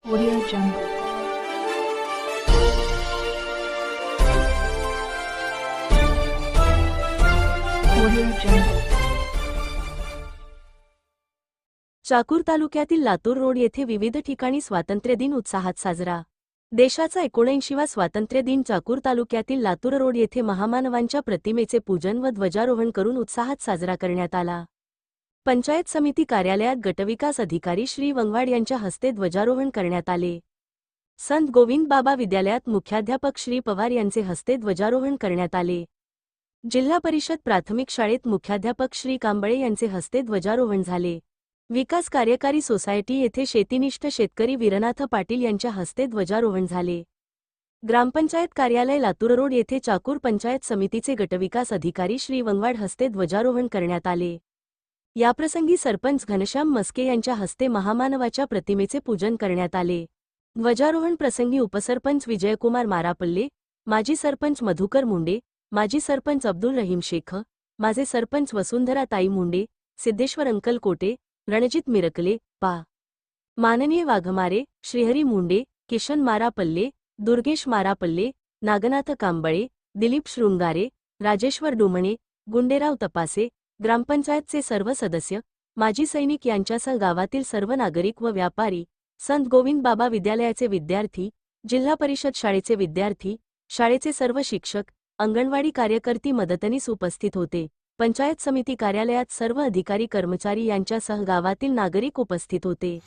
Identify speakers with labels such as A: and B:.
A: Audio Jungle. Audio Jungle.
B: Chakur तालुक्यातील Latur road येथे विविध ठिकाणी स्वातंत्र्य दिन उत्साहात साजरा. देशाचा 79वा स्वातंत्र्य दिन चाकूर तालुक्यातील लातूर रोड येथे महामानवांच्या प्रतिमेचे पूजन व ध्वजारोहण करून उत्साहात साजरा करण्यात आला. पंचायत समिती कार्यालयात गटविकास अधिकारी श्री वंगवाड यांच्या हस्ते ध्वजारोहण करण्यात आले. संत गोविंद बाबा विद्यालयात मुख्याध्यापक श्री पवार यांचे हस्ते ध्वजारोहण करण्यात आले. जिल्हा परिषद प्राथमिक शाळेत मुख्याध्यापक श्री कांबळे यांचे हस्ते ध्वजारोहण झाले. विकास कार्यकारी सोसायटी येथे शेतीनिष्ठ शेतकरी वीरनाथ पाटील यांच्या हस्ते ध्वजारोहण झाले. ग्रामपंचायत कार्यालय लातूर रोड येथे चाकूर पंचायत समितीचे गटविकास अधिकारी श्री वंगवाड हस्ते ध्वजारोहण करण्यात आले. याप्रसंगी सरपंच घनश्याम मस्के यांच्या हस्ते महामानवाच्या प्रतिमेचे पूजन करण्यात आले. ध्वजारोहण प्रसंगी उपसरपंच विजयकुमार मारापल्ले, माजी सरपंच मधुकर मुंडे, माजी सरपंच अब्दुल रहीम शेख, माझे सरपंच वसुंधरा ताई मुंडे, सिद्धेश्वर अंकल कोटे, रणजित मिरकले, पा. माननीय वाघमारे, श्रीहरी मुंडे, किशन मारापल्ले, दुर्गेश मारापल्ले, नागनाथ कांबळे, दिलीप शृंगारे, राजेश्वर डुमणे, गुंडेराव तपासे, ग्रामपंचायतचे सर्व सदस्य, माजी सैनिक यांच्यासह गावातील सर्व नागरिक व व्यापारी, संत गोविंद बाबा विद्यालयाचे विद्यार्थी, जिल्हा परिषद शाळेचे विद्यार्थी, शाळेचे सर्व शिक्षक, अंगणवाडी कार्यकर्ती मदतनीस उपस्थित होते. पंचायत समिती कार्यालयात सर्व अधिकारी कर्मचारी यांच्यासह गावातील नागरिक उपस्थित होते.